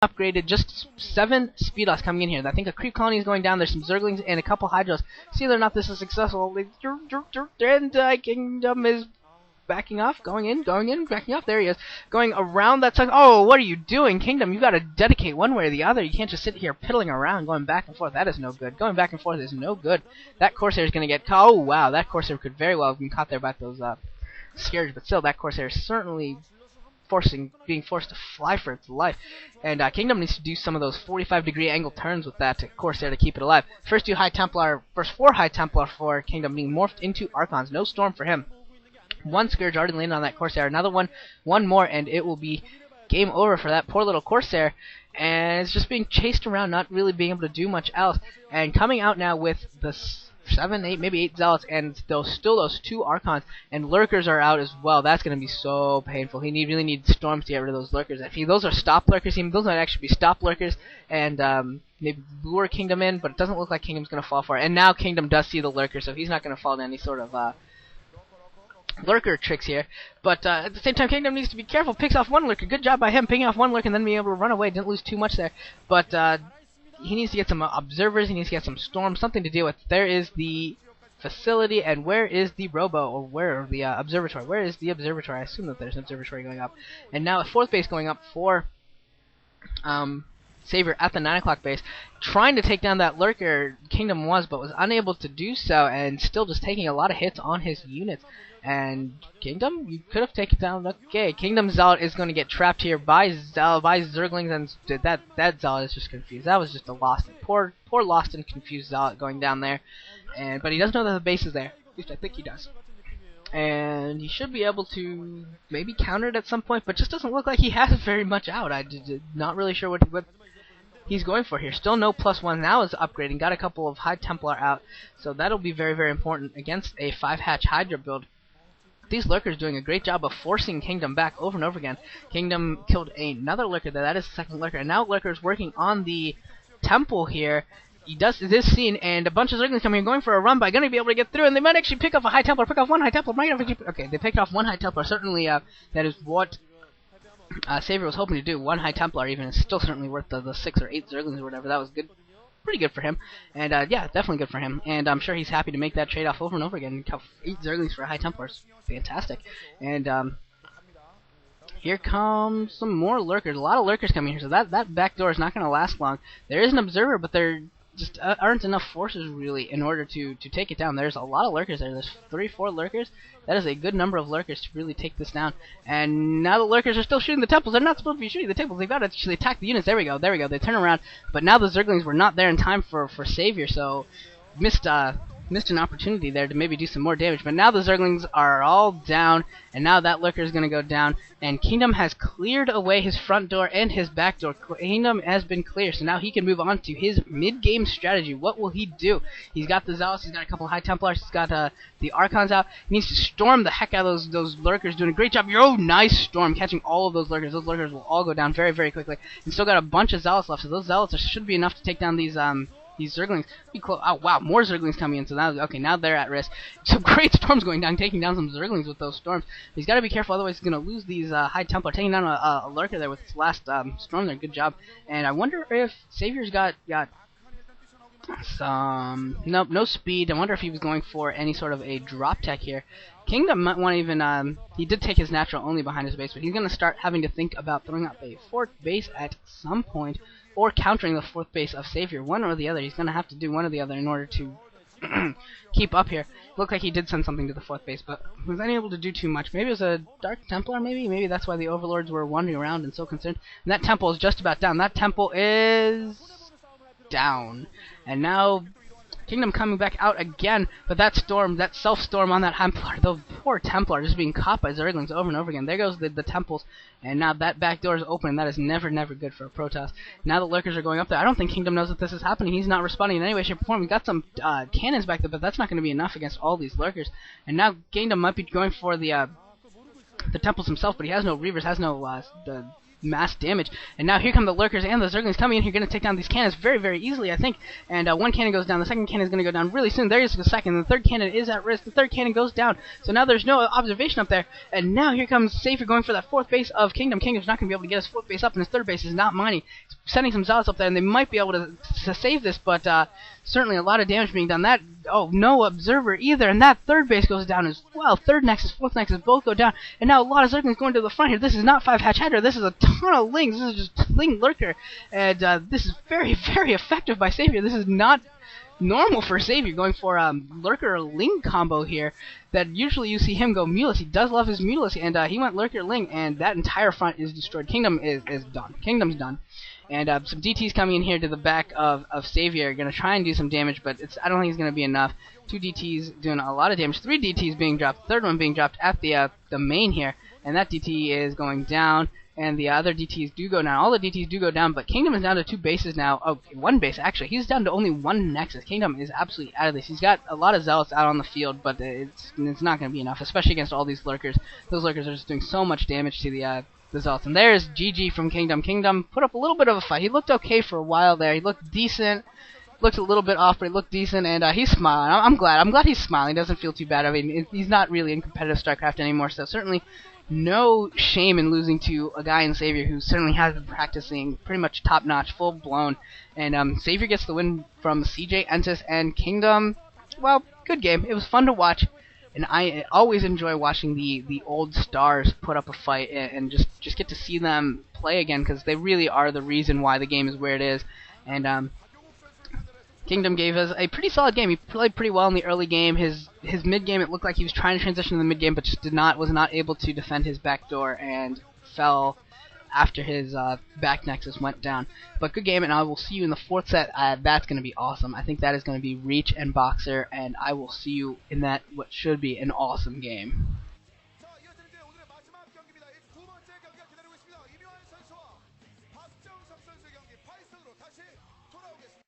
upgraded, just 7 speed loss coming in here. I think a creep colony is going down. There's some Zerglings and a couple Hydras. See whether or not this is successful. And Kingdom is backing off, going in, backing off. There he is, going around that side. Oh, what are you doing, Kingdom? You got to dedicate one way or the other. You can't just sit here piddling around, going back and forth. That is no good. Going back and forth is no good. That Corsair is going to get caught. Oh, wow, that Corsair could very well have been caught there by those Scourge, but still, that Corsair is certainly being forced to fly for its life. And Kingdom needs to do some of those 45-degree angle turns with that Corsair to keep it alive. First 4 High Templar for Kingdom being morphed into Archons. No Storm for him. 1 Scourge already landed on that Corsair. Another one more, and it will be game over for that poor little Corsair. And it's just being chased around, not really being able to do much else. And coming out now with the 7, 8, maybe 8 Zealots, and those 2 Archons, and Lurkers are out as well. That's going to be so painful. He really needs Storms to get rid of those Lurkers. If those are stop Lurkers, those might actually be stop Lurkers, and maybe lure Kingdom in, but it doesn't look like Kingdom's going to fall for it. And now Kingdom does see the Lurker, so he's not going to fall into any sort of Lurker tricks here. But at the same time, Kingdom needs to be careful. Picks off 1 Lurker. Good job by him picking off 1 Lurker and then being able to run away. Didn't lose too much there. But he needs to get some observers. He needs to get some storms, something to deal with. There is the facility, and where is the robo, or where the observatory? Where is the observatory? I assume that there's an observatory going up. And now a 4th base going up for Savior at the 9 o'clock base, trying to take down that Lurker. Kingdom was, but was unable to do so, and still just taking a lot of hits on his units. And Kingdom, you could have taken down. Okay, Kingdom Zealot is going to get trapped here by Zerglings, and that Zealot is just confused. That was just a lost, poor lost and confused Zealot going down there. But he does know that the base is there. At least I think he does. And he should be able to maybe counter it at some point, but just doesn't look like he has very much out. I'm not really sure what he's going for here. Still no +1. Now is upgrading. Got a couple of High Templar out, so that'll be very, very important against a 5-hatch Hydra build. These Lurkers doing a great job of forcing Kingdom back over and over again. Kingdom killed another Lurker there. That is the 2nd Lurker. And now Lurker's working on the temple here. He does this scene, and a bunch of Zerglings coming here, going for a run by, going to be able to get through, and they might actually pick off a High Templar, pick off 1 High Templar. Okay, they picked off 1 High Templar. Certainly, that is what Savior was hoping to do. 1 High Templar, even, is still certainly worth the 6 or 8 Zerglings or whatever. That was good. Pretty good for him, and yeah, definitely good for him, and I'm sure he's happy to make that trade-off over and over again. 8 Zerglings for a High Templar is fantastic, and here comes some more Lurkers. A lot of Lurkers coming here, so that back door is not going to last long. There is an observer, but there just aren't enough forces really in order to take it down. There's a lot of Lurkers there. There's 3-4 Lurkers. That is a good number of Lurkers to really take this down. And now the Lurkers are still shooting the temples. They're not supposed to be shooting the temples. They've got to actually attack the units. There we go. They turn around. But now the Zerglings were not there in time for Savior, so missed an opportunity there to maybe do some more damage. But now the Zerglings are all down, and now that Lurker is going to go down, and Kingdom has cleared away his front door and his back door. Kingdom has been clear, so now he can move on to his mid-game strategy. What will he do? He's got the Zealots, he's got a couple of High Templars, he's got the Archons out. He needs to storm the heck out of those Lurkers, doing a great job. Oh, nice storm, catching all of those Lurkers. Those Lurkers will all go down very, very quickly. And still got a bunch of Zealots left, so those Zealots should be enough to take down these Zerglings. Oh wow, more Zerglings coming in. So now they're at risk. Some great storms going down, taking down some Zerglings with those storms. He's got to be careful, otherwise he's going to lose these High Templar. Taking down a Lurker there with his last storm there. Good job. And I wonder if Savior's got some no speed. I wonder if he was going for any sort of a drop tech here. Kingdom might want to even he did take his natural only behind his base, but he's going to start having to think about throwing up a 4th base at some point, or countering the 4th base of Savior. One or the other. He's going to have to do one or the other in order to keep up here. Looked like he did send something to the 4th base, but he was unable to do too much. Maybe it was a Dark Templar, maybe that's why the Overlords were wandering around and so concerned. And that temple is just about down. That temple is down. And now Kingdom coming back out again, but that storm, that self-storm on that Templar, the poor Templar just being caught by Zerglings over and over again. There goes the temples, and now that back door is open, and that is never, never good for a Protoss. Now the Lurkers are going up there. I don't think Kingdom knows that this is happening. He's not responding in any way, shape, or form. We've got some cannons back there, but that's not going to be enough against all these Lurkers. And now Kingdom might be going for the temples himself, but he has no Reavers, has no the mass damage. And now here come the Lurkers and the Zerglings coming in here, going to take down these cannons very, very easily, I think. And one cannon goes down, the second cannon is going to go down really soon. There is the second, the third cannon is at risk, the third cannon goes down. So now there's no observation up there, and now here comes Savior going for that 4th base of Kingdom. Kingdom's not going to be able to get his 4th base up, and his 3rd base is not mining. He's sending some zealots up there, and they might be able to save this, but certainly a lot of damage being done. That, oh, no observer either, and that third base goes down as well. Third nexus, fourth nexus both go down, and now a lot of Zerglings going to the front here. This is not 5-hatch Hydra, this is a ton of Lings, this is just Ling Lurker, and this is very, very effective by Savior. This is not normal for Savior, going for Lurker Ling combo here, that usually you see him go Mulus. He does love his Mulus, and he went Lurker Ling, and that entire front is destroyed. Kingdom is done. Kingdom's done. And some DTs coming in here to the back of Savior, going to try and do some damage, but I don't think it's going to be enough. 2 DTs doing a lot of damage. 3 DTs being dropped. Third one being dropped at the main here, and that DT is going down. And the other DTs do go down. All the DTs do go down, but Kingdom is down to 2 bases now. Oh, 1 base, actually. He's down to only 1 Nexus. Kingdom is absolutely out of this. He's got a lot of Zealots out on the field, but it's not going to be enough, especially against all these Lurkers. Those Lurkers are just doing so much damage to the Zealots. And there's GG from Kingdom. Kingdom put up a little bit of a fight. He looked okay for a while there. He looked decent. Looked a little bit off, but he looked decent, and he's smiling. I'm glad he's smiling. He doesn't feel too bad. I mean, he's not really in competitive StarCraft anymore, so certainly no shame in losing to a guy in Savior who certainly has been practicing pretty much top-notch, full-blown. And Savior gets the win from CJ, Entis, and Kingdom. Well, good game. It was fun to watch, and I always enjoy watching the old stars put up a fight and just get to see them play again, because they really are the reason why the game is where it is. And Kingdom gave us a pretty solid game. He played pretty well in the early game. His mid game, it looked like he was trying to transition to the mid game, but just was not able to defend his backdoor and fell after his back nexus went down. But good game, and I will see you in the 4th set. That's going to be awesome. I think that is going to be Reach and Boxer, and I will see you in that what should be an awesome game.